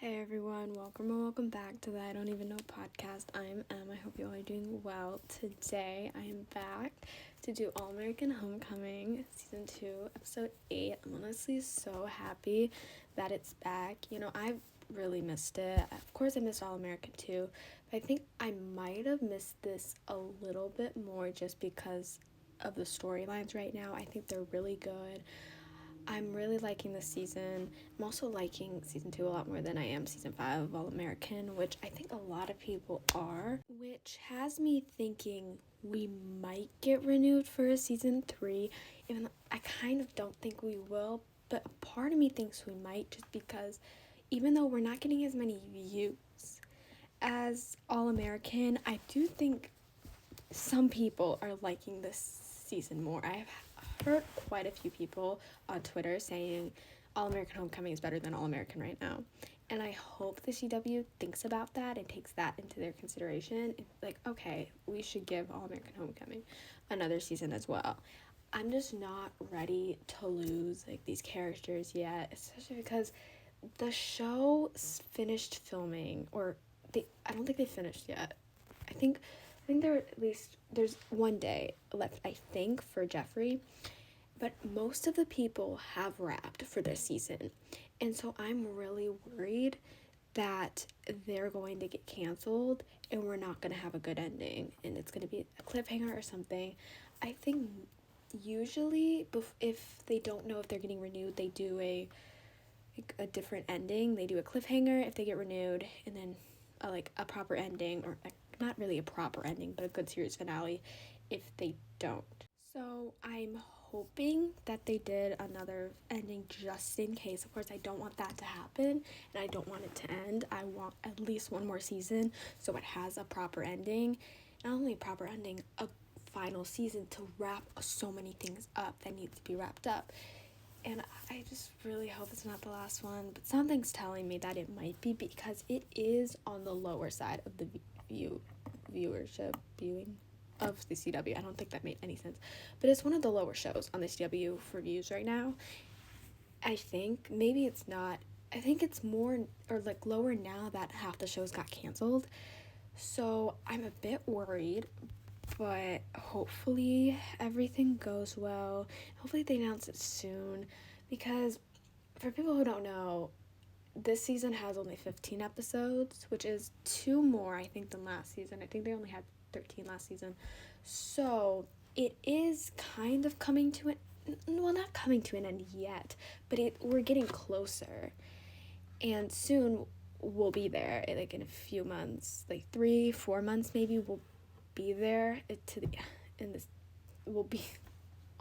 Hey everyone, welcome back to the I Don't Even Know podcast. I'm Em. I hope you all are doing well. Today I am back to do All American Homecoming, season 2, episode 8. I'm honestly so happy that it's back. I've really missed it. Of course I missed All American too, but I think I might have missed this a little bit more just because of the storylines right now. I think they're really good. I'm really liking this season. I'm also liking season 2 a lot more than I am season 5 of All American, which I think a lot of people are, which has me thinking we might get renewed for a season 3, even though I kind of don't think we will, but a part of me thinks we might just because even though we're not getting as many views as All American, I do think some people are liking this season more. I've heard quite a few people on Twitter saying All American Homecoming is better than All American right now. And I hope the CW thinks about that and takes that into their consideration. It's like, okay, we should give All American Homecoming another season as well. I'm just not ready to lose these characters yet, especially because the show finished filming, or I don't think they finished yet. I think there's one day left, I think, for Jeffrey, but most of the people have wrapped for this season, and so I'm really worried that they're going to get canceled and we're not going to have a good ending and it's going to be a cliffhanger or something. I think usually if they don't know if they're getting renewed, they do a different ending. They do a cliffhanger if they get renewed, and then a proper ending, or not really a proper ending, but a good series finale if they don't. So I'm hoping that they did another ending just in case. Of course, I don't want that to happen, and I don't want it to end. I want at least one more season so it has a proper ending. Not only a proper ending, a final season to wrap so many things up that needs to be wrapped up. And I just really hope it's not the last one, but something's telling me that it might be, because it is on the lower side of the viewing of the CW. I don't think that made any sense, but it's one of the lower shows on the CW for views right now. I think maybe it's not. I think it's more or lower now that half the shows got canceled. So I'm a bit worried, but hopefully everything goes well. Hopefully they announce it soon, because for people who don't know, this season has only 15 episodes, which is 2 more, I think, than last season. I think they only had 13 last season. So it is kind of coming to an, well, not coming to an end yet, but we're getting closer. And soon we'll be there, in a few months, 3-4 months maybe, we'll be there will be,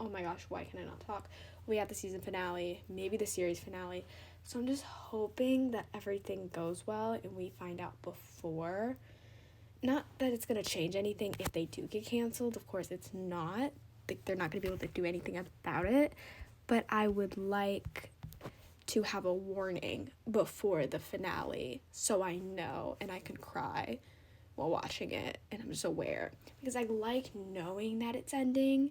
oh my gosh, why can I not talk? We have the season finale, maybe the series finale. So I'm just hoping that everything goes well and we find out before. Not that it's going to change anything if they do get canceled. Of course, it's not. They're not going to be able to do anything about it. But I would like to have a warning before the finale so I know and I can cry while watching it, and I'm just aware, because I like knowing that it's ending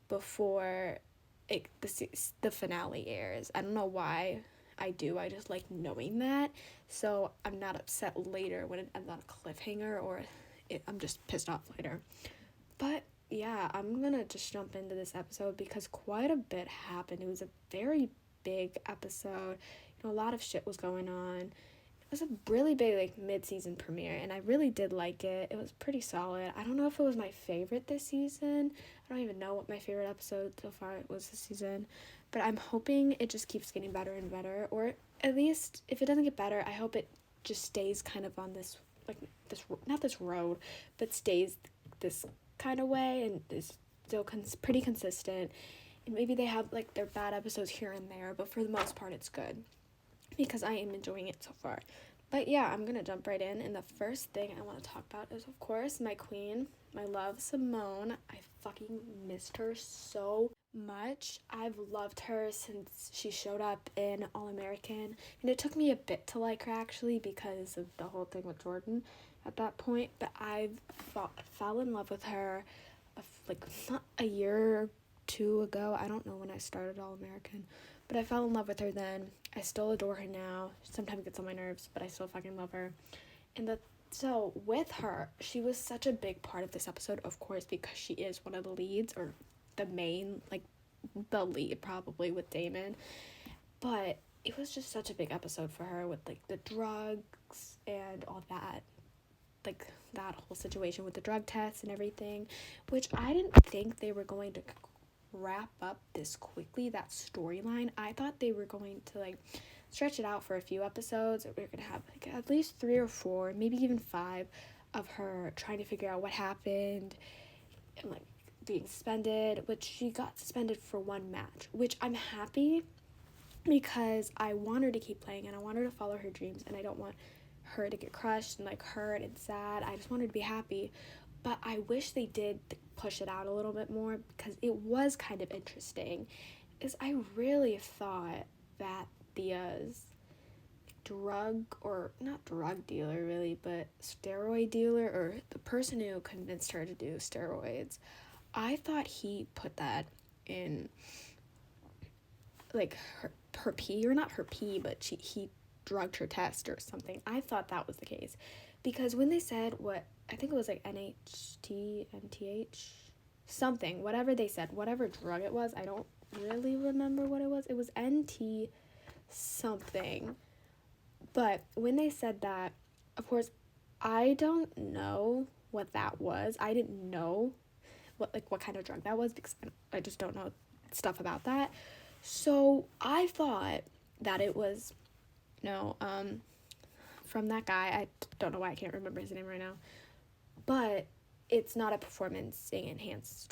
before the finale airs. I don't know why I do. I just like knowing that, so I'm not upset later when it ends on a cliffhanger, or I'm just pissed off later. But yeah, I'm gonna just jump into this episode because quite a bit happened. It was a very big episode. A lot of shit was going on. It was a really big mid-season premiere, and I really did like it. It was pretty solid. I don't know if it was my favorite this season. I don't even know what my favorite episode so far was this season, but I'm hoping it just keeps getting better and better, or at least if it doesn't get better, I hope it just stays kind of on this not this road, but stays this kind of way and is still pretty consistent. And maybe they have their bad episodes here and there, but for the most part it's good, because I am enjoying it so far. But yeah, I'm gonna jump right in, and the first thing I want to talk about is, of course, my queen, my love, Simone. I fucking missed her so much. I've loved her since she showed up in All American, and it took me a bit to like her, actually, because of the whole thing with Jordan at that point, but I've fell in love with her not a year or two ago. I don't know when I started All American, But I fell in love with her then. I still adore her now. Sometimes it gets on my nerves, but I still fucking love her. So with her, she was such a big part of this episode, of course, because she is one of the leads, or the main, like, the lead probably with Damon. But it was just such a big episode for her with, like, the drugs and all that. Like, that whole situation with the drug tests and everything, which I didn't think they were going to wrap up this quickly, that storyline. I thought they were going to, like, stretch it out for a few episodes. We're gonna have, like, at least 3 or 4, maybe even 5 of her trying to figure out what happened and, like, being suspended, which she got suspended for 1 match, which I'm happy, because I want her to keep playing and I want her to follow her dreams, and I don't want her to get crushed and, like, hurt and sad. I just want her to be happy. But I wish they did push it out a little bit more, because it was kind of interesting. Is I really thought that Thea's not drug dealer really, but steroid dealer, or the person who convinced her to do steroids, I thought he put that in, like, her pee, or not her pee, but he drugged her test or something. I thought that was the case, because when they said what, I think it was like NHT, NTH, something, whatever they said, whatever drug it was, I don't really remember what it was. It was NT something. But when they said that, of course, I don't know what that was. I didn't know what kind of drug that was, because I just don't know stuff about that. So I thought that it was, from that guy. I don't know why I can't remember his name right now. But it's not a performance enhancing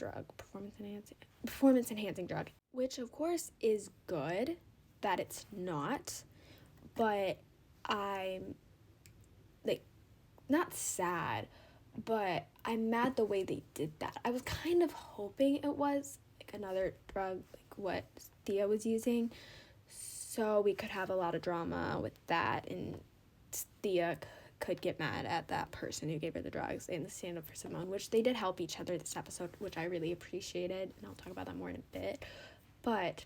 drug, which of course is good that it's not, but I'm, like, not sad, but I'm mad the way they did that. I was kind of hoping it was, like, another drug, like what Thea was using, so we could have a lot of drama with that, and Thea could get mad at that person who gave her the drugs and stand up for Simone, which they did help each other this episode, which I really appreciated, and I'll talk about that more in a bit. But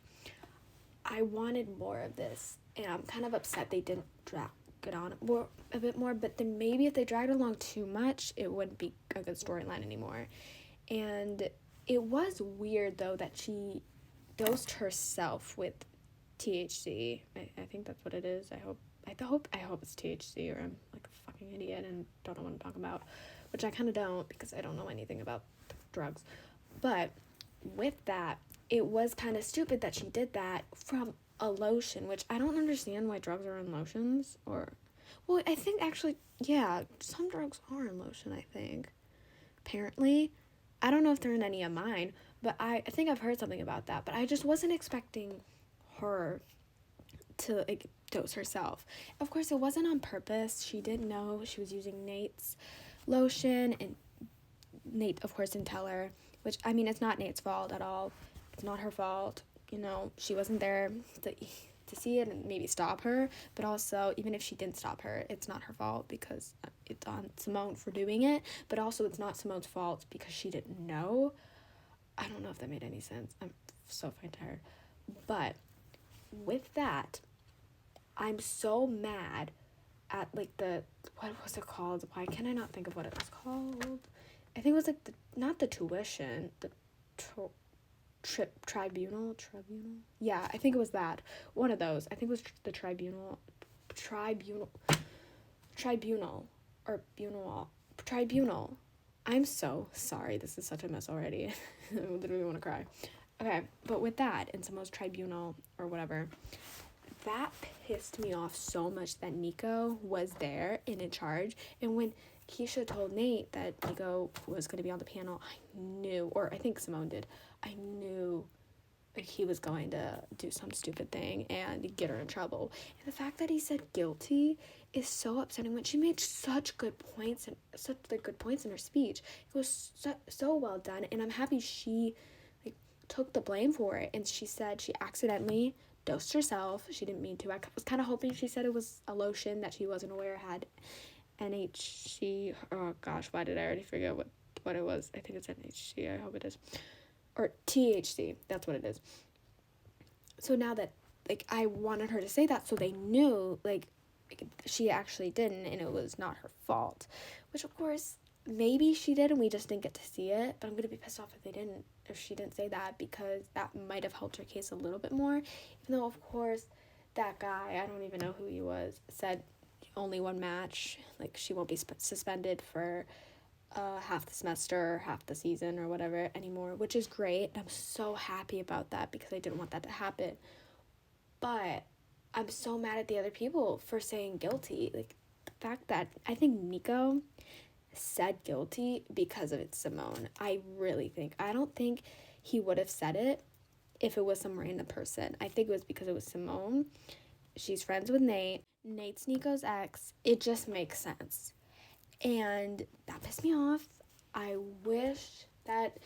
I wanted more of this, and I'm kind of upset they didn't drag it on a bit more, but then maybe if they dragged it along too much, it wouldn't be a good storyline anymore. And it was weird, though, that she dosed herself with THC. I think that's what it is. I hope it's THC, or I'm, like, a fucking idiot and don't know what I'm talking about, which I kind of don't, because I don't know anything about drugs. But with that, it was kind of stupid that she did that from a lotion, which I don't understand why drugs are in lotions, or, well, I think actually, yeah, some drugs are in lotion, I think, apparently. I don't know if they're in any of mine, but I think I've heard something about that, but I just wasn't expecting her to, like, dose herself. Of course, it wasn't on purpose. She didn't know she was using Nate's lotion, and Nate, of course, didn't tell her, which, I mean, it's not Nate's fault at all. It's not her fault. She wasn't there to see it and maybe stop her, but also, even if she didn't stop her, it's not her fault, because it's on Simone for doing it, but also it's not Simone's fault because she didn't know. I don't know if that made any sense. I'm so fucking tired. But with that, I'm so mad at, like, what was it called? Why can I not think of what it was called? I think it was, like, not the tuition, the tribunal? Yeah, I think it was that. One of those. I think it was the tribunal, or tribunal. I'm so sorry. This is such a mess already. I literally want to cry. Okay, but with that, in Simone's tribunal, or whatever, that pissed me off so much that Nico was there and in charge. And when Keisha told Nate that Nico was going to be on the panel, I knew, or I think Simone did, I knew he was going to do some stupid thing and get her in trouble. And the fact that he said guilty is so upsetting, when she made such good points in her speech. It was so well done, and I'm happy she, like, took the blame for it. And she said she accidentally dosed herself. She didn't mean to. I was kind of hoping she said it was a lotion that she wasn't aware had NHC. Oh gosh, why did I already forget what it was? I think it's NHC. I hope it is. Or THC. That's what it is. So now that like, I wanted her to say that so they knew, like, she actually didn't, and it was not her fault. Which, of course, maybe she did, and we just didn't get to see it. But I'm gonna be pissed off if she didn't say that, because that might have helped her case a little bit more. Even though, of course, that guy, I don't even know who he was, said only one match. Like, she won't be suspended for half the semester, half the season, or whatever anymore, which is great. I'm so happy about that because I didn't want that to happen. But I'm so mad at the other people for saying guilty. Like, the fact that I think Nico said guilty because of it's Simone. I don't think he would have said it if it was some random person. I think it was because it was Simone. She's friends with Nate. Nate's Nico's ex. It just makes sense. And that pissed me off. I wish that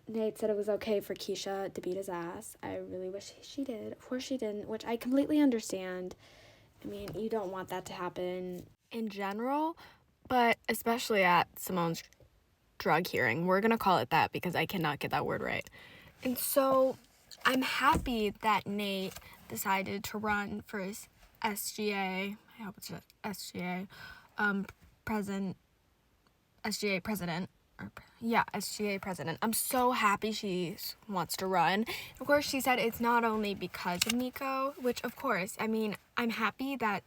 Nate said it was okay for Keisha to beat his ass. I really wish she did. Of course she didn't, which I completely understand. I mean, you don't want that to happen in general, but especially at Simone's drug hearing. We're going to call it that because I cannot get that word right. And so I'm happy that Nate decided to run for his SGA. I hope it's SGA. SGA president. SGA president. I'm so happy she wants to run. Of course, she said it's not only because of Nico, which, of course, I mean, I'm happy that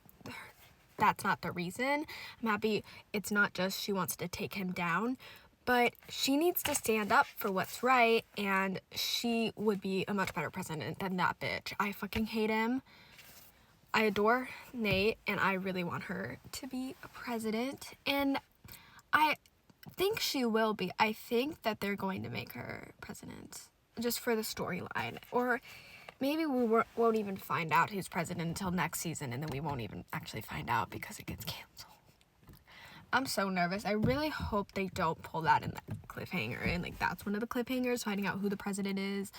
that's not the reason. I'm happy it's not just she wants to take him down, but she needs to stand up for what's right, and she would be a much better president than that bitch. I fucking hate him. I adore Nate, and I really want her to be a president, and I think she will be. I think that they're going to make her president just for the storyline, or maybe we won't even find out who's president until next season, and then we won't even actually find out because it gets canceled. I'm so nervous. I really hope they don't pull that in the cliffhanger, and like that's one of the cliffhangers, finding out who the president is.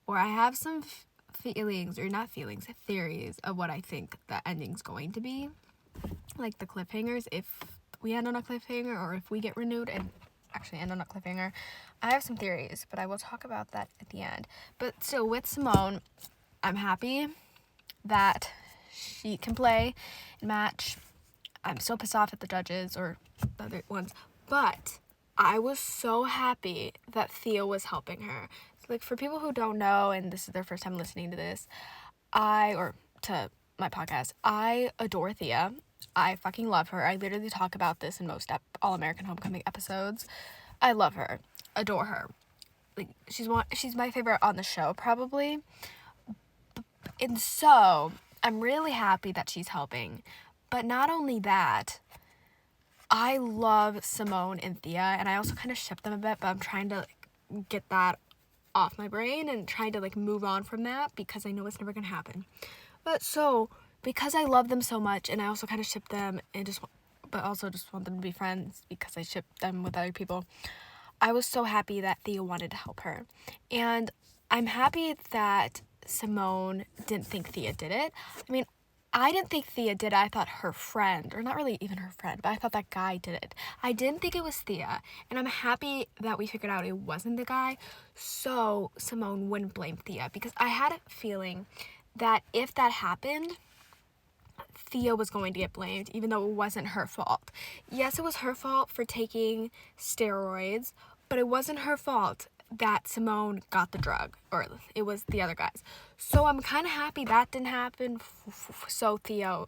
Or I have some theories of what I think the ending's going to be, like the cliffhangers, if we end on a cliffhanger or if we get renewed and actually end on a cliffhanger. I have some theories, but I will talk about that at the end. But so with Simone, I'm happy that she can play and match. I'm so pissed off at the judges or the other ones, but I was so happy that Thea was helping her. Like, for people who don't know, and this is their first time listening to this, to my podcast, I adore Thea. I fucking love her. I literally talk about this in most All American Homecoming episodes. I love her, adore her. Like, she's my favorite on the show, probably. And so I'm really happy that she's helping. But not only that, I love Simone and Thea, and I also kind of ship them a bit, but I'm trying to get that off my brain and trying to move on from that because I know it's never gonna happen. But so because I love them so much, and I also kind of ship them and but also just want them to be friends because I ship them with other people, I was so happy that Thea wanted to help her. And I'm happy that Simone didn't think Thea did it. I mean, I didn't think Thea did it. I thought her friend, or not really even her friend, but I thought that guy did it. I didn't think it was Thea, and I'm happy that we figured out it wasn't the guy, so Simone wouldn't blame Thea, because I had a feeling that if that happened, Thea was going to get blamed, even though it wasn't her fault. Yes, it was her fault for taking steroids, but it wasn't her fault that Simone got the drug, or it was the other guys. So I'm kind of happy that didn't happen, so Thea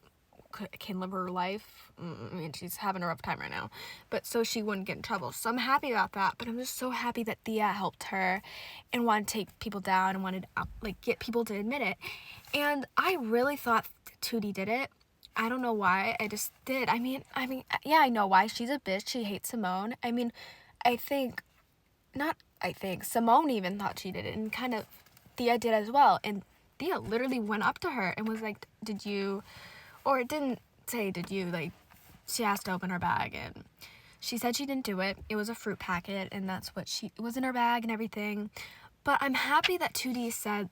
can live her life. I mean, she's having a rough time right now, but so she wouldn't get in trouble. So I'm happy about that, but I'm just so happy that Thea helped her and wanted to take people down and wanted to, get people to admit it. And I really thought Tootie did it. I don't know why. I just did. I mean, yeah, I know why. She's a bitch. She hates Simone. I mean, Simone even thought she did it, and kind of Thea did as well. And Thea literally went up to her and was like, did you, or it didn't say did you, she asked to open her bag, and she said she didn't do it. It was a fruit packet, and that's what it was in her bag and everything. But I'm happy that Tootie said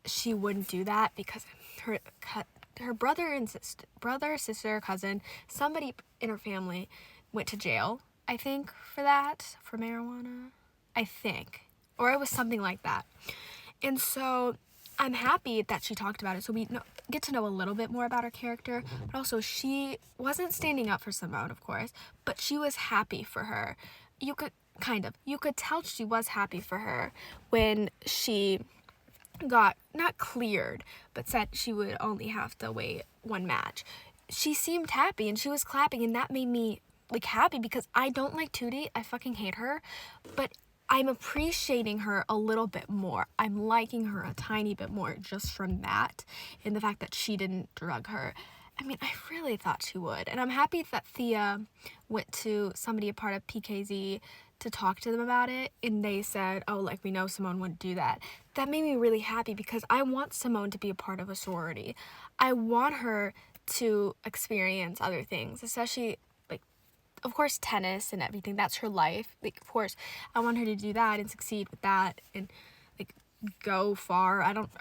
she wouldn't do that, because her brother, sister, cousin, somebody in her family went to jail, I think, for marijuana, I think, or it was something like that. And so I'm happy that she talked about it, so we get to know a little bit more about her character, but also she wasn't standing up for Simone, of course, but she was happy for her. You could tell she was happy for her when she got, not cleared, but said she would only have to wait one match. She seemed happy, and she was clapping, and that made me, like, happy, because I don't like Tootie. I fucking hate her, but I'm appreciating her a little bit more. I'm liking her a tiny bit more just from that, and the fact that she didn't drug her. I mean, I really thought she would. And I'm happy that Thea went to somebody a part of PKZ to talk to them about it, and they said, oh, like, we know Simone wouldn't do that. That made me really happy, because I want Simone to be a part of a sorority. I want her to experience other things, especially, like, of course, tennis and everything. That's her life. Like, of course, I want her to do that and succeed with that and, like, go far. I don't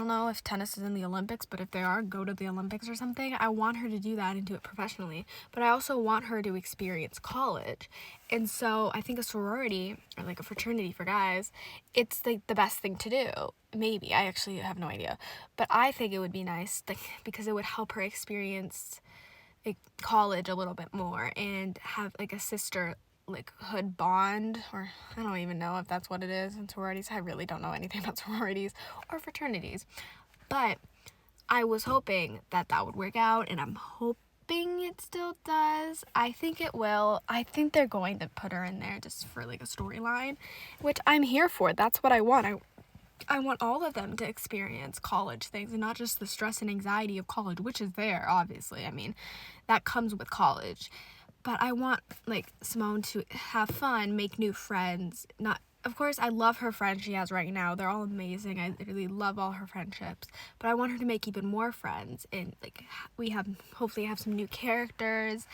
know if tennis is in the Olympics, but if they are, go to the Olympics or something. I want her to do that and do it professionally. But I also want her to experience college. And so I think a sorority, or like a fraternity for guys, it's like the best thing to do. Maybe. I actually have no idea. But I think it would be nice, like, because it would help her experience, like, college a little bit more and have, like, a sister, like, hood bond, or I don't even know if that's what it is in sororities. I really don't know anything about sororities or fraternities, but I was hoping that would work out, and I'm hoping it still does. I think it will. I think they're going to put her in there just for, like, a storyline, which I'm here for. That's what I want. I want all of them to experience college things and not just the stress and anxiety of college, which is there, obviously. I mean, that comes with college. But I want, like, Simone to have fun, make new friends. Of course, I love her friends she has right now. They're all amazing. I really love all her friendships. But I want her to make even more friends. And, like, hopefully have some new characters.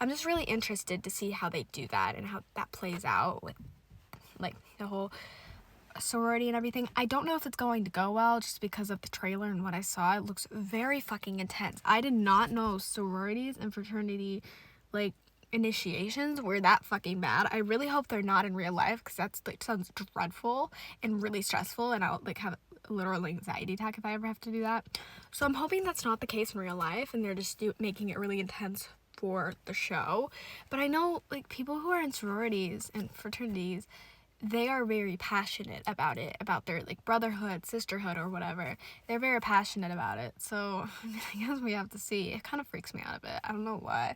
I'm just really interested to see how they do that and how that plays out with, like, the whole sorority and everything. I don't know if it's going to go well just because of the trailer and what I saw. It looks very fucking intense. I did not know sororities and fraternity, like, initiations were that fucking bad. I really hope they're not in real life, because that's, like, sounds dreadful and really stressful, and I'll, like, have a literal anxiety attack if I ever have to do that. So I'm hoping that's not the case in real life, and they're just making it really intense for the show. But I know, like, people who are in sororities and fraternities, they are very passionate about it, about their, like, brotherhood, sisterhood, or whatever. They're very passionate about it. So I guess we have to see. It kind of freaks me out a bit. I don't know why.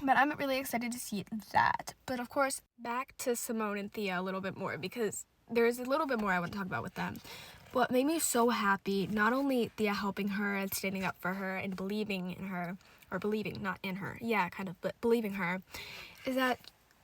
But I'm really excited to see that. But of course, back to Simone and Thea a little bit more, because there's a little bit more I want to talk about with them. What made me so happy, not only Thea helping her and standing up for her and believing in her, or believing, not in her, yeah, kind of, but believing her, is that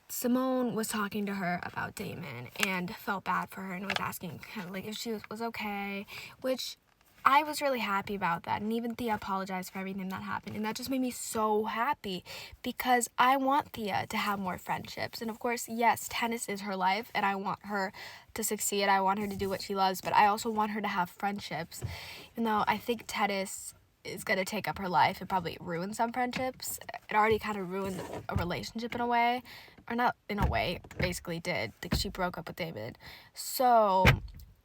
Simone was talking to her about Damon and felt bad for her and was asking kind of, like, if she was okay, which I was really happy about that. And even Thea apologized for everything that happened, and that just made me so happy, because I want Thea to have more friendships. And of course, yes, tennis is her life, and I want her to succeed. I want her to do what she loves, but I also want her to have friendships. Even though I think tennis is going to take up her life and probably ruin some friendships. It already kind of ruined a relationship in a way, or not in a way, basically did. Like, she broke up with David. So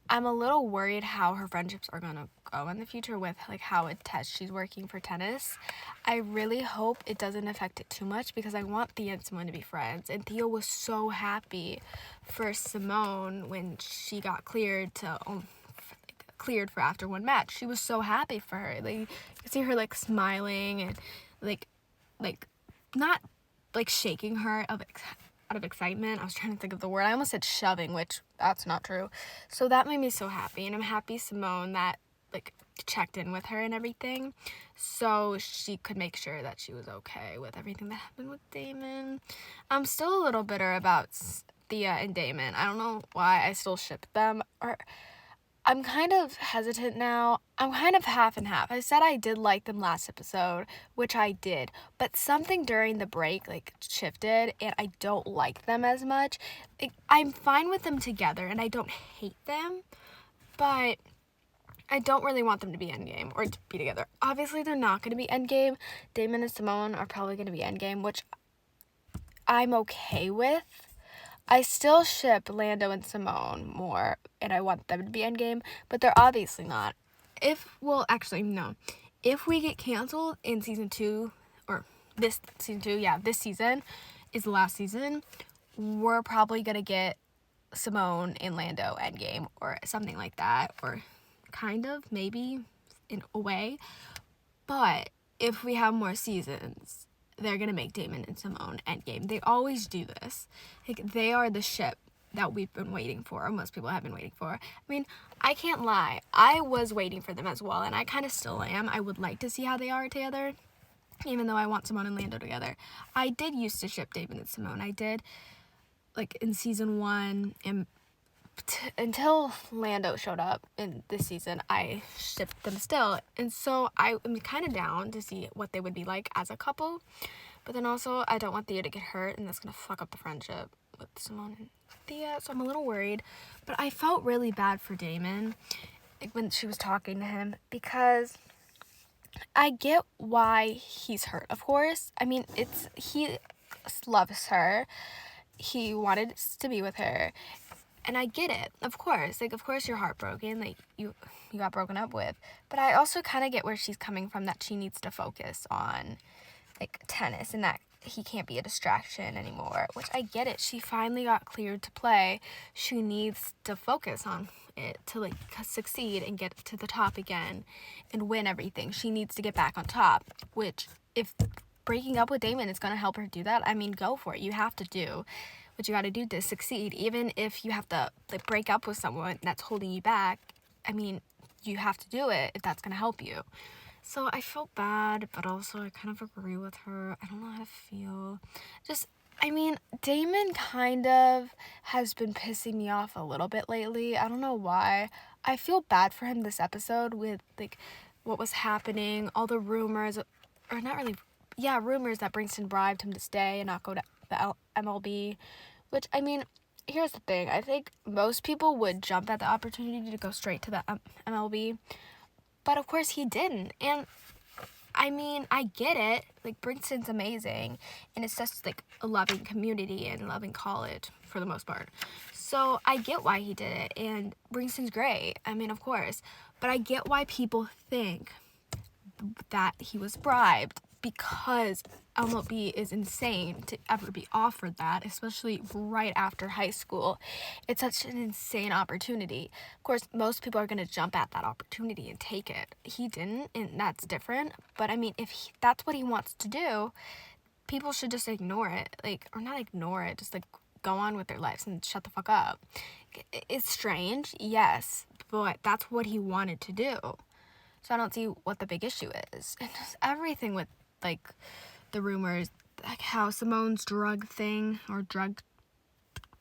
I'm a little worried how her friendships are going to go in the future with, like, how intense she's working for tennis. I really hope it doesn't affect it too much, because I want Thea and Simone to be friends. And Thea was so happy for Simone when she got cleared for after one match. She was so happy for her. Like, you could see her, like, smiling and, like not, like, shaking her out of excitement. I was trying to think of the word. I almost said shoving, which that's not true. So that made me so happy, and I'm happy Simone that, like, checked in with her and everything, so she could make sure that she was okay with everything that happened with Damon. I'm still a little bitter about Thea and Damon. I don't know why I still ship them, or I'm kind of hesitant now. I'm kind of half and half. I said I did like them last episode, which I did, but something during the break, like, shifted, and I don't like them as much. Like, I'm fine with them together, and I don't hate them, but I don't really want them to be endgame or to be together. Obviously, they're not going to be endgame. Damon and Simone are probably going to be endgame, which I'm okay with. I still ship Lando and Simone more, and I want them to be endgame, but they're obviously not. No. If we get canceled in season 2, or this season 2, this season is the last season, we're probably going to get Simone and Lando endgame, or something like that, or kind of, maybe, in a way. But if we have more seasons, they're going to make Damon and Simone endgame. They always do this. Like, they are the ship that we've been waiting for, or most people have been waiting for. I mean, I can't lie. I was waiting for them as well, and I kind of still am. I would like to see how they are together, even though I want Simone and Lando together. I did used to ship Damon and Simone. I did, like, in season 1, and until Lando showed up in this season, I shipped them still. And so I am kind of down to see what they would be like as a couple. But then also, I don't want Thea to get hurt, and that's going to fuck up the friendship with Simone and Thea. So I'm a little worried. But I felt really bad for Damon, like, when she was talking to him, because I get why he's hurt, of course. I mean, he loves her. He wanted to be with her. And I get it, of course. Like, of course you're heartbroken, like, you got broken up with. But I also kind of get where she's coming from, that she needs to focus on, like, tennis, and that he can't be a distraction anymore, which I get it. She finally got cleared to play. She needs to focus on it to, like, succeed and get to the top again and win everything. She needs to get back on top, which, if breaking up with Damon is going to help her do that, I mean, go for it. You have to do what you got to do to succeed. Even if you have to, like, break up with someone that's holding you back, I mean, you have to do it if that's going to help you. So I felt bad, but also I kind of agree with her. I don't know how to feel. I mean, Damon kind of has been pissing me off a little bit lately. I don't know why. I feel bad for him this episode with, like, what was happening, all the rumors, or not really, rumors that Bringston bribed him to stay and not go to the MLB, which, I mean, here's the thing. I think most people would jump at the opportunity to go straight to the MLB, but of course he didn't. And I mean, I get it. Like, Bringston's amazing, and it's just, like, a loving community and loving college for the most part. So I get why he did it, and Bringston's great. I mean, of course. But I get why people think that he was bribed, because MLB is insane to ever be offered that, especially right after high school. It's such an insane opportunity. Of course, most people are going to jump at that opportunity and take it. He didn't, and that's different. But I mean, if that's what he wants to do, people should just ignore it. Like, or not ignore it, just, like, go on with their lives and shut the fuck up. It's strange, yes, but that's what he wanted to do. So I don't see what the big issue is. And just everything with, like, the rumors, like how Simone's drug thing, or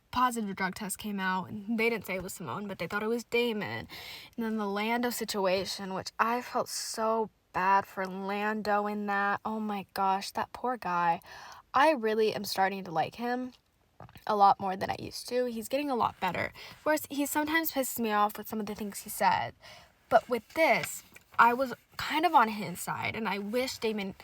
positive drug test came out, and they didn't say it was Simone, but they thought it was Damon. And then the Lando situation, which I felt so bad for Lando in that. Oh my gosh, that poor guy. I really am starting to like him a lot more than I used to. He's getting a lot better. Of course, he sometimes pisses me off with some of the things he said. But with this, I was kind of on his side, and I wish Damon,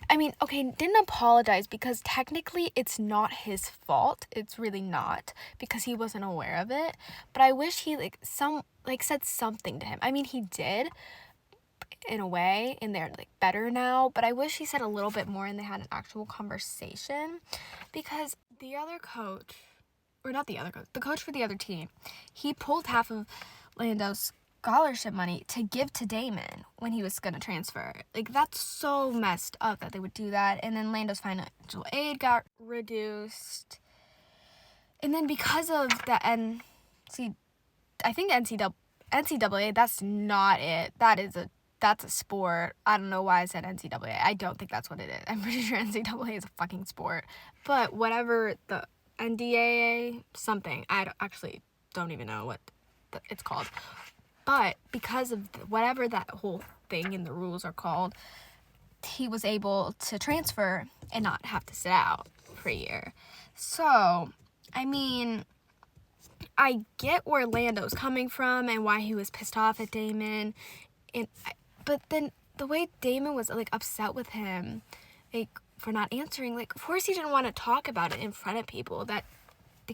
didn't apologize, because technically it's not his fault. It's really not, because he wasn't aware of it. But I wish he, said something to him. I mean, he did, in a way, and they're, like, better now. But I wish he said a little bit more and they had an actual conversation, because the other coach, or not the other coach, the coach for the other team, he pulled half of Lando's scholarship money to give to Damon when he was going to transfer. Like, that's so messed up that they would do that. And then Lando's financial aid got reduced. And then because of the NCAA, that's not it. That's a sport. I don't know why I said NCAA. I don't think that's what it is. I'm pretty sure NCAA is a fucking sport. But whatever, the NDAA something, actually don't even know what it's called. But because of whatever that whole thing and the rules are called, he was able to transfer and not have to sit out for a year. So, I mean, I get where Lando's coming from and why he was pissed off at Damon. But then the way Damon was, like, upset with him, like, for not answering, like, of course he didn't want to talk about it in front of people. That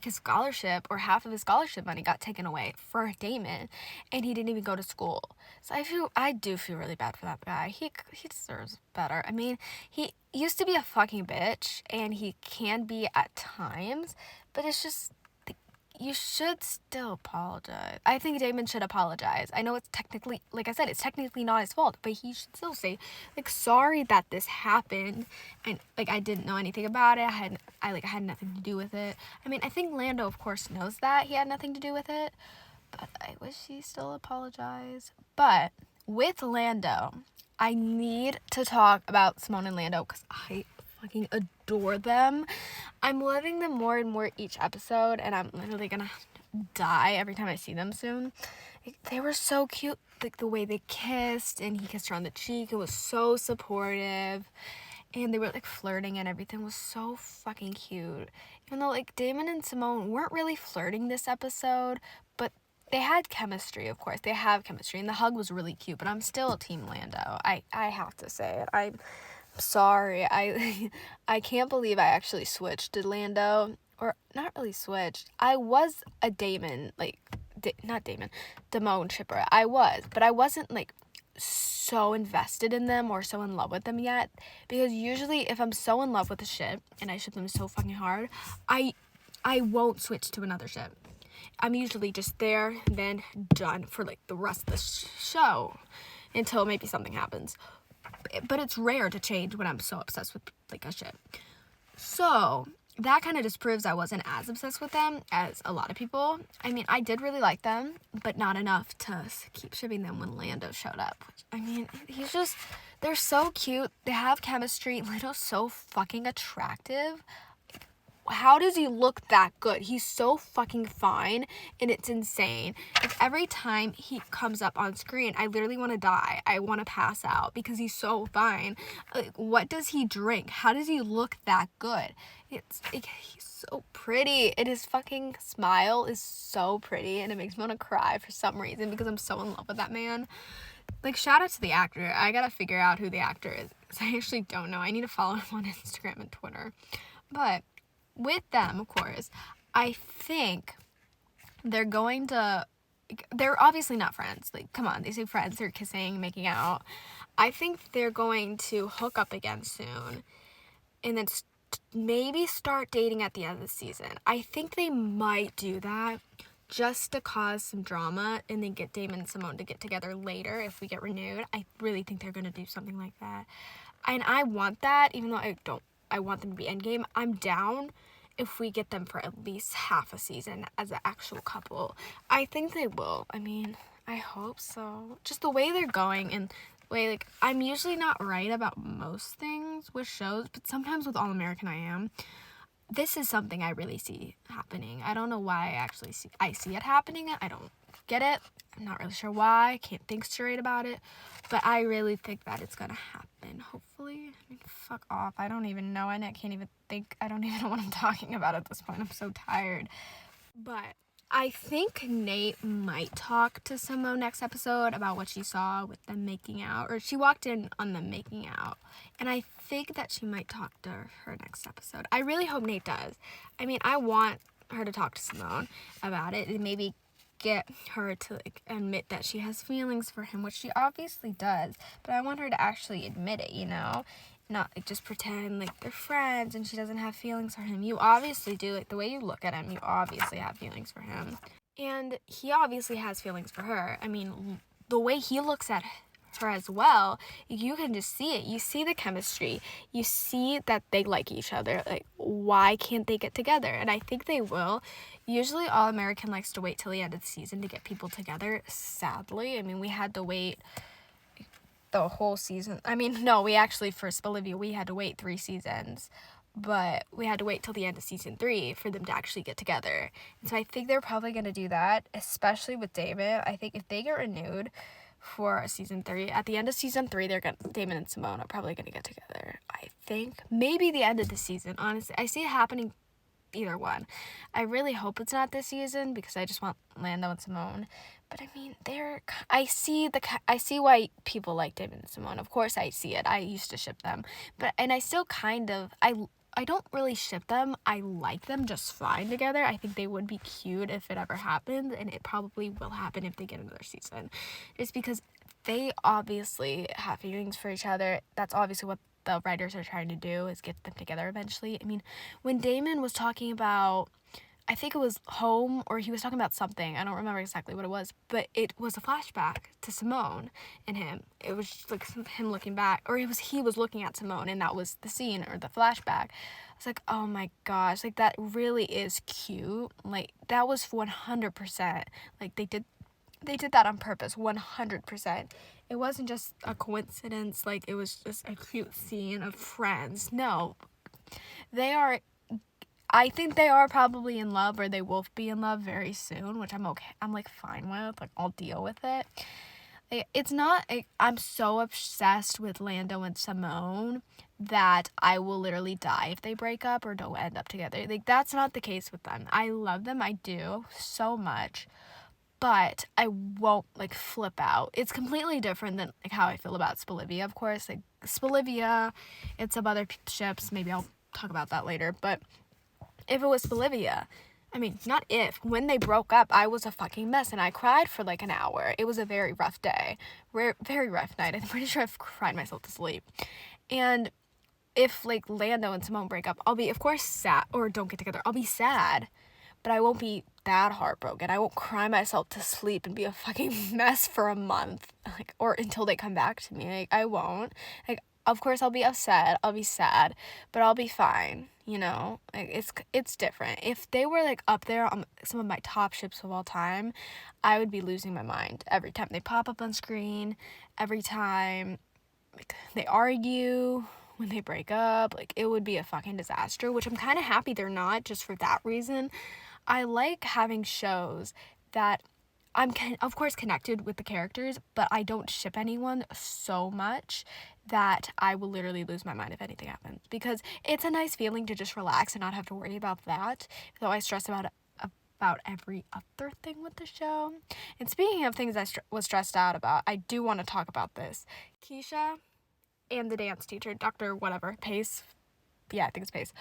his scholarship, or half of his scholarship money got taken away for Damon, and he didn't even go to school. So I do feel really bad for that guy. He deserves better. I mean, he used to be a fucking bitch, and he can be at times, but it's just, you should still apologize. I think Damon should apologize. I know it's technically, like I said, it's technically not his fault, but he should still say, like, sorry that this happened, and, like, I didn't know anything about it. I had nothing to do with it. I mean, I think Lando, of course, knows that he had nothing to do with it, but I wish he still apologized. But with Lando, I need to talk about Simone and Lando, because I fucking adore them. I'm loving them more and more each episode, and I'm literally gonna die every time I see them soon. They were so cute, like the way they kissed, and he kissed her on the cheek. It was so supportive, and they were like flirting, and everything was so fucking cute. Even though like Damon and Simone weren't really flirting this episode, but they had chemistry. Of course they have chemistry, and the hug was really cute. But I'm still team Lando. I have to say it. I'm sorry. I can't believe I actually switched to Lando, or not really switched. I was a Damon, like not Damon, Damone shipper. I was, but I wasn't like so invested in them or so in love with them yet, because usually if I'm so in love with a ship and I ship them so fucking hard, I won't switch to another ship. I'm usually just there, then done for like the rest of the show until maybe something happens. But it's rare to change when I'm so obsessed with like a ship. So that kind of just proves I wasn't as obsessed with them as a lot of people. I mean, I did really like them, but not enough to keep shipping them when Lando showed up. I mean, they're so cute. They have chemistry. Lando's so fucking attractive. How does he look that good? He's so fucking fine, and it's insane. Like, every time he comes up on screen, I literally want to die. I want to pass out because he's so fine. Like, what does he drink? How does he look that good? It's like, he's so pretty, and his fucking smile is so pretty, and it makes me want to cry for some reason because I'm so in love with that man. Like, shout out to the actor. I gotta figure out who the actor is, because I actually don't know. I need to follow him on Instagram and Twitter. But with them, of course, I think they're obviously not friends. Like, come on, they say friends, they're kissing, making out. I think they're going to hook up again soon, and then maybe start dating at the end of the season. I think they might do that just to cause some drama, and then get Damon and Simone to get together later if we get renewed. I really think they're going to do something like that. And I want that, even though I want them to be endgame. I'm down if we get them for at least half a season as an actual couple. I think they will. I mean, I hope so. Just the way they're going, and the way, like, I'm usually not right about most things with shows, but sometimes with All American I am. This is something I really see happening. I don't know why I see it happening. I don't get it. I'm not really sure why. I can't think straight about it. But I really think that it's going to happen, hopefully. I mean, fuck off. I don't even know. And I can't even think. I don't even know what I'm talking about at this point. I'm so tired. But I think Nate might talk to Simone next episode about what she saw with them making out. Or she walked in on them making out. And I think that she might talk to her next episode. I really hope Nate does. I mean, I want her to talk to Simone about it and maybe get her to like admit that she has feelings for him, which she obviously does, but I want her to actually admit it, you know, not like just pretend like they're friends and she doesn't have feelings for him. You obviously do. Like, the way you look at him, you obviously have feelings for him, and he obviously has feelings for her. I mean, the way he looks at her as well, you can just see it. You see the chemistry. You see that they like each other. Like, why can't they get together? And I think they will. Usually All American likes to wait till the end of the season to get people together, sadly. I mean, we had to wait the whole season. I mean, no, we actually, for Bolivia, we had to wait 3 seasons. But we had to wait till the end of season 3 for them to actually get together. And so I think they're probably going to do that, especially with David. I think if they get renewed for season 3, at the end of season 3, Damon and Simone are probably going to get together. I think maybe the end of the season. Honestly, I see it happening either one. I really hope it's not this season because I just want Lando and Simone. But I mean, I see why people like Damon and Simone. Of course I see it. I used to ship them. And I still kind of, I don't really ship them. I like them just fine together. I think they would be cute if it ever happened, and it probably will happen if they get another season. Just because they obviously have feelings for each other. That's obviously what the writers are trying to do, is get them together eventually. I mean, when Damon was talking about, I think it was home, or he was talking about something, I don't remember exactly what it was, but it was a flashback to Simone and him. It was just like him looking back, or he was looking at Simone, and that was the scene, or the flashback. I was like, oh my gosh, like, that really is cute. Like, that was 100%, like, they did that on purpose, 100%. It wasn't just a coincidence, like, it was just a cute scene of friends. No, I think they are probably in love, or they will be in love very soon, which I'm okay. I'm, like, fine with. Like, I'll deal with it. It's not, I'm so obsessed with Lando and Simone that I will literally die if they break up or don't end up together. Like, that's not the case with them. I love them. I do so much. But I won't, like, flip out. It's completely different than, like, how I feel about Spolivia, of course. Like, Spolivia and some other ships, maybe I'll talk about that later. But if it was Spolivia, I mean, not if, when they broke up, I was a fucking mess, and I cried for, like, an hour. It was a very rough day. Very rough night. I'm pretty sure I've cried myself to sleep. And if, like, Lando and Simone break up, I'll be, of course, sad, or don't get together. I'll be sad. But I won't be that heartbroken. I won't cry myself to sleep and be a fucking mess for a month, like, or until they come back to me. Like, I won't. Like, of course, I'll be upset. I'll be sad, but I'll be fine. You know, like, it's different. If they were, like, up there on some of my top ships of all time, I would be losing my mind every time they pop up on screen. Every time, like, they argue. When they break up, like, it would be a fucking disaster, which I'm kind of happy they're not, just for that reason. I like having shows that I'm, of course, connected with the characters, but I don't ship anyone so much that I will literally lose my mind if anything happens, because it's a nice feeling to just relax and not have to worry about that, though I stress about every other thing with the show. And speaking of things I was stressed out about, I do want to talk about this. Keisha and the dance teacher, Dr. whatever, Pace. Yeah, I think it's Pace.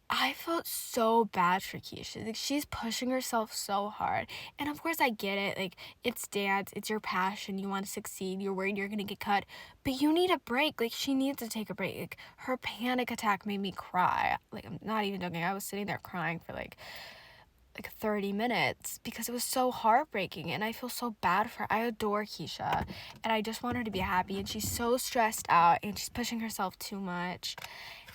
I felt so bad for Keisha. Like, she's pushing herself so hard. And of course, I get it. Like, it's dance. It's your passion. You want to succeed. You're worried you're going to get cut. But you need a break. Like, she needs to take a break. Like, her panic attack made me cry. Like, I'm not even joking. I was sitting there crying for, like 30 minutes because it was so heartbreaking, and I feel so bad for her. I adore Keisha, and I just want her to be happy, and she's so stressed out, and she's pushing herself too much.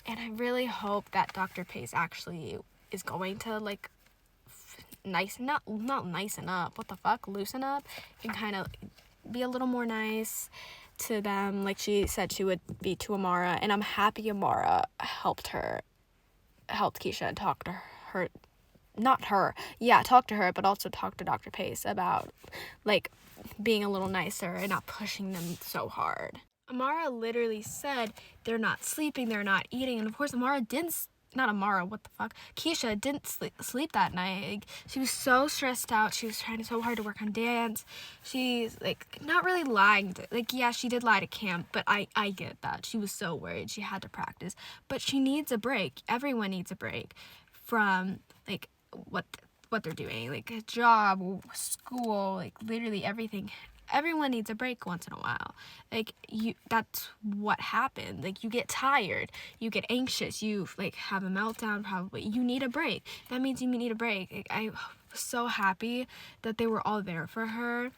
And I really hope that Dr. Pace actually is going to, like, loosen up, loosen up, and kind of be a little more nice to them, like she said she would be to Amara. And I'm happy Amara helped Keisha and talk to her. Talk to her, but also talk to Dr. Pace about, like, being a little nicer and not pushing them so hard. Amara literally said they're not sleeping, they're not eating, and of course Keisha didn't sleep that night. Like, she was so stressed out. She was trying so hard to work on dance. She's, like, not really lying. Like, yeah, she did lie to camp, but I get that. She was so worried. She had to practice. But she needs a break. Everyone needs a break from, like, what they're doing. Like, a job, school, like, literally everything. Everyone needs a break once in a while. Like, that's what happened. Like, you get tired, you get anxious, you, like, have a meltdown probably. You need a break. That means you need a break. Like, I was so happy that they were all there for her.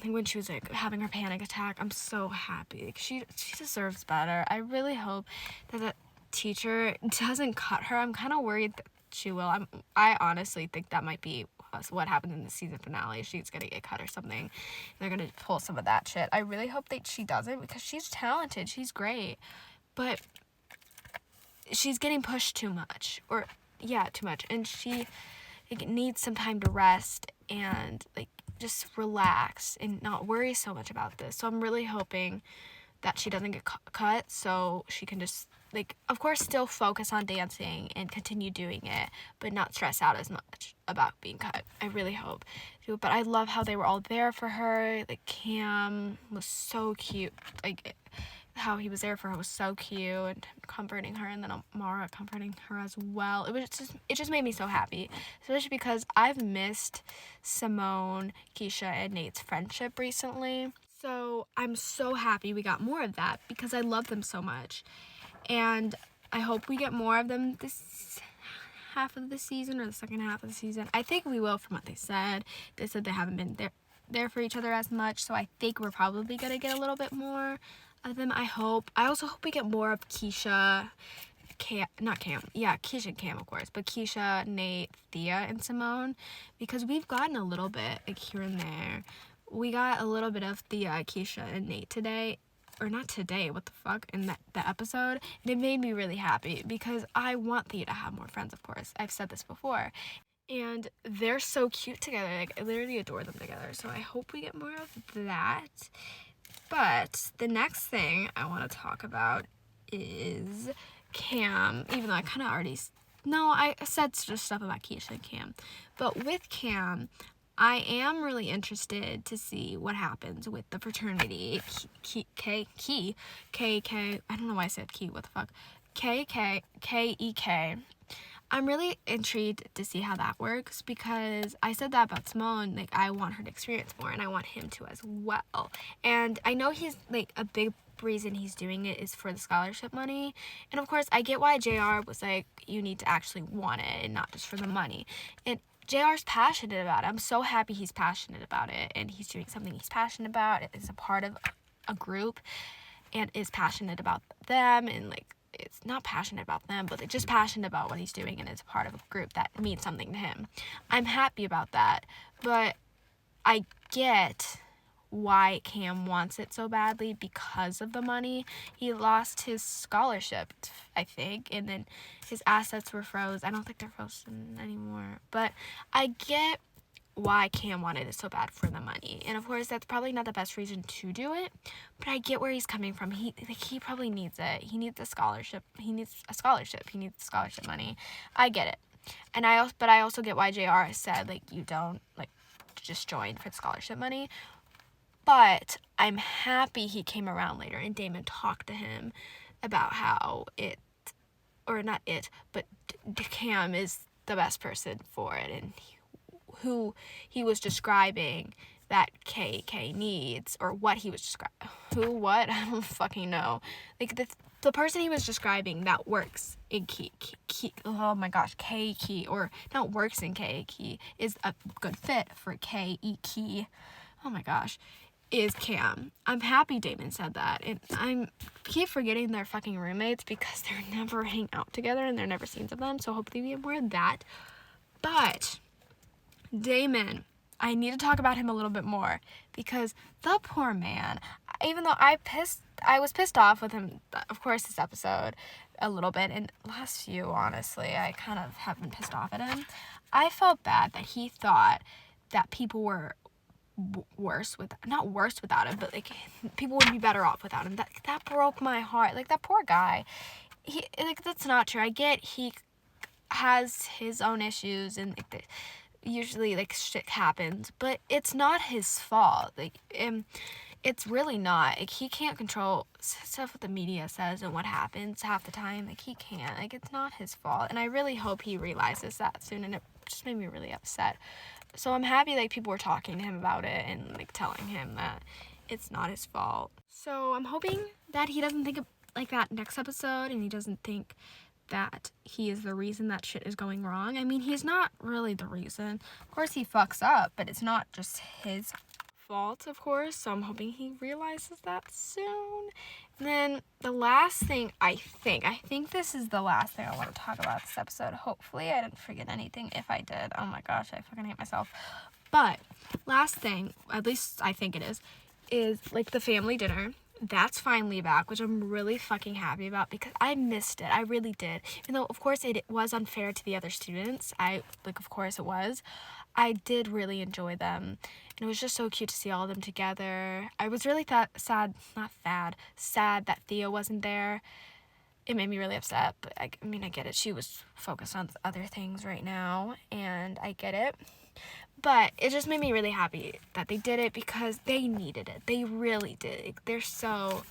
When she was, like, having her panic attack, I'm so happy. Like, she deserves better. I really hope that the teacher doesn't cut her. I'm kind of worried that she will. I honestly think that might be what happened in the season finale. She's gonna get cut or something. They're gonna pull some of that shit. I really hope that she doesn't, because she's talented. She's great. But she's getting pushed too much. Too much. And she, like, needs some time to rest and, like, just relax and not worry so much about this. So I'm really hoping that she doesn't get cut, so she can just, like, of course, still focus on dancing and continue doing it, but not stress out as much about being cut. I really hope. But I love how they were all there for her. Like, Cam was so cute. Like, how he was there for her was so cute, and comforting her, and then Amara comforting her as well. It just made me so happy, especially because I've missed Simone, Keisha, and Nate's friendship recently. So I'm so happy we got more of that because I love them so much, and I hope we get more of them this half of the season or the second half of the season. I think we will from what they said. They said they haven't been there for each other as much, so I think we're probably gonna get a little bit more of them. I also hope we get more of Keisha, Keisha and Cam, of course, but Keisha, Nate, Thea, and Simone, because we've gotten a little bit, like, here and there. We got a little bit of Thea, Keisha, and Nate today, or not today, what the fuck, in the episode, and it made me really happy, because I want Thea to have more friends, of course. I've said this before. And they're so cute together. Like, I literally adore them together. So I hope we get more of that. But the next thing I want to talk about is Cam. Even though I kind of already... No, I said just stuff about Keisha and Cam. But with Cam, I am really interested to see what happens with the fraternity. K. I don't know why I said Key. What the fuck? K-E-K. I'm really intrigued to see how that works because I said that about Simone, like, I want her to experience more and I want him to as well. And I know he's, like, a big reason he's doing it is for the scholarship money. And of course, I get why JR was like, you need to actually want it and not just for the money. And JR's passionate about it. I'm so happy he's passionate about it and he's doing something he's passionate about. Is a part of a group and is passionate about them and, like, it's not passionate about them, but they're just passionate about what he's doing and it's part of a group that means something to him. I'm happy about that, but I get why Cam wants it so badly because of the money. He lost his scholarship, I think, and then his assets were froze. I don't think they're frozen anymore, but I get why Cam wanted it so bad for the money. And of course, that's probably not the best reason to do it, but I get where he's coming from. He probably needs it. He needs a scholarship. He needs the scholarship money. I get it. And I also get why JR said, like, you don't, like, just join for the scholarship money. But I'm happy he came around later and Damon talked to him about how Cam is the best person for it, and who he was describing that KK needs, or what he was describing. What? I don't fucking know. Like, the person he was describing that works in Key, or not works in Key, is a good fit for Key. Oh my gosh. Is Cam. I'm happy Damon said that. And I keep forgetting they're fucking roommates because they're never hang out together and there are never scenes of them. So hopefully we get more of that. But Damon, I need to talk about him a little bit more because the poor man, even though I was pissed off with him, of course, this episode a little bit, and last few, honestly, I kind of have been pissed off at him. I felt bad that he thought that people were not worse without him, but, like, people would be better off without him. That broke my heart. Like, that poor guy. That's not true. I get he has his own issues and, like, usually, like, shit happens, but it's not his fault. Like, it's really not. Like, he can't control stuff what the media says and what happens half the time. Like, he can't. Like, it's not his fault, and I really hope he realizes that soon, and it just made me really upset. So I'm happy, like, people were talking to him about it and, like, telling him that it's not his fault. So I'm hoping that he doesn't think of, like, that next episode, and he doesn't think that he is the reason that shit is going wrong. I mean, he's not really the reason. Of course, he fucks up, but it's not just his fault, of course. So I'm hoping he realizes that soon. And then the last thing I think this is the last thing I want to talk about this episode. Hopefully I didn't forget anything. If I did, oh my gosh, I fucking hate myself. But last thing, at least I think it is like the family dinner. That's finally back, which I'm really fucking happy about because I missed it. I really did. Even though, of course, it was unfair to the other students. Of course it was. I did really enjoy them. And it was just so cute to see all of them together. I was really sad that Thea wasn't there. It made me really upset, but I get it. She was focused on other things right now, and I get it. But it just made me really happy that they did it because they needed it. They really did. They're so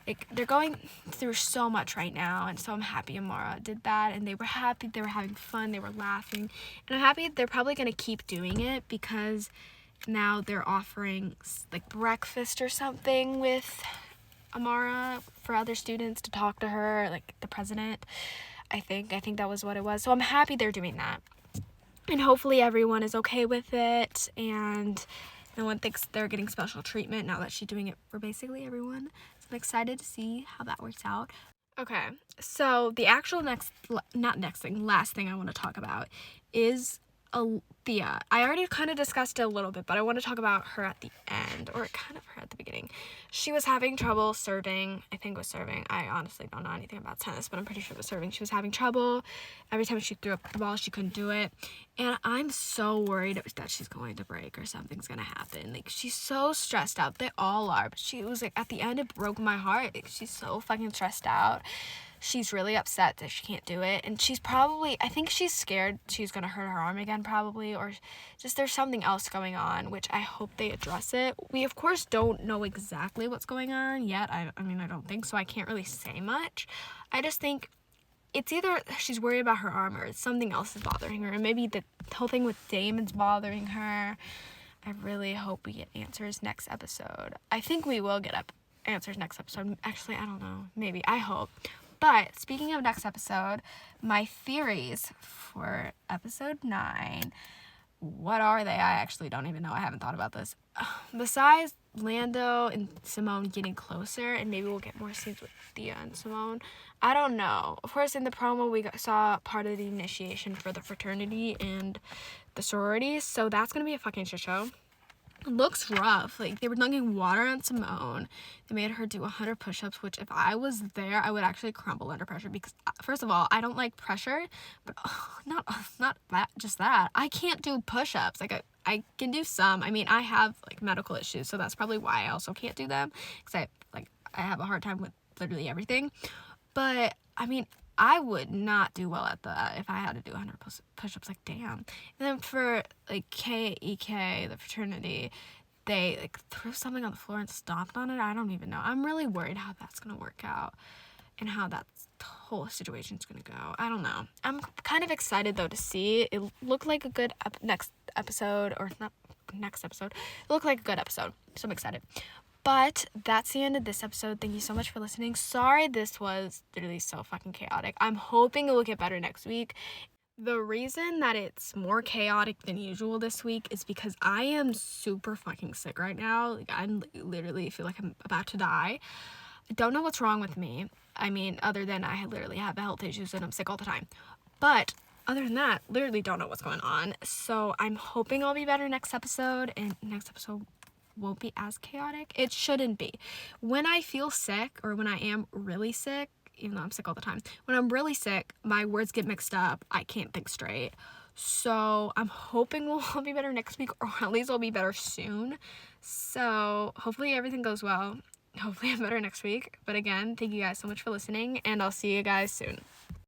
like, they're going through so much right now, and so I'm happy Amara did that, and they were happy, they were having fun, they were laughing, and I'm happy they're probably going to keep doing it, because now they're offering, like, breakfast or something with Amara for other students to talk to her, like, the president, I think that was what it was, so I'm happy they're doing that, and hopefully everyone is okay with it, and no one thinks they're getting special treatment now that she's doing it for basically everyone. So I'm excited to see how that works out. Okay, so the actual last thing I want to talk about is Althea. I already kind of discussed it a little bit, but I want to talk about her at the end, or kind of her at the beginning. She was having trouble serving. I think it was serving. I honestly don't know anything about tennis, but I'm pretty sure it was serving. She was having trouble. Every time she threw up the ball, she couldn't do it. And I'm so worried that she's going to break or something's going to happen. Like, she's so stressed out. They all are. But she was, like, at the end, it broke my heart. Like, she's so fucking stressed out. She's really upset that she can't do it, and she's probably, I think she's scared she's going to hurt her arm again probably, or just there's something else going on, which I hope they address it. We, of course, don't know exactly what's going on yet. I mean, I don't think so. I can't really say much. I just think it's either she's worried about her arm or something else is bothering her, and maybe the whole thing with Damon's bothering her. I really hope we get answers next episode. I think we will get answers next episode. Actually, I don't know. Maybe. I hope. But speaking of next episode, my theories for episode 9, what are they? I actually don't even know. I haven't thought about this. Besides Lando and Simone getting closer, and maybe we'll get more scenes with Thea and Simone, I don't know. Of course, in the promo, we saw part of the initiation for the fraternity and the sororities, so that's going to be a fucking shit show. Looks rough. Like, they were dunking water on Simone. They made her do 100 push-ups, which if I was there, I would actually crumble under pressure, because first of all, I don't like pressure, but not that, just that. I can't do push-ups. Like, I can do some. I mean, I have, like, medical issues, so that's probably why I also can't do them, because I have a hard time with literally everything. But I mean, I would not do well at that if I had to do 100 push-ups, like, damn. And then for, like, KEK, the fraternity, they, like, threw something on the floor and stomped on it. I don't even know. I'm really worried how that's going to work out and how that whole situation's going to go. I don't know. I'm kind of excited, though, to see. It looked like a good next episode, or not next episode. It looked like a good episode, so I'm excited. But that's the end of this episode. Thank you so much for listening. Sorry this was literally so fucking chaotic. I'm hoping it will get better next week. The reason that it's more chaotic than usual this week is because I am super fucking sick right now. Like, I literally feel like I'm about to die. I don't know what's wrong with me. I mean, other than I literally have health issues and I'm sick all the time. But other than that, literally don't know what's going on. So I'm hoping I'll be better next episode, and next episode won't be as chaotic. It shouldn't be. When I feel sick, or when I am really sick, even though I'm sick all the time, when I'm really sick, my words get mixed up. I can't think straight. So I'm hoping we'll all be better next week, or at least I'll be better soon. So hopefully everything goes well. Hopefully I'm better next week. But again, thank you guys so much for listening, and I'll see you guys soon.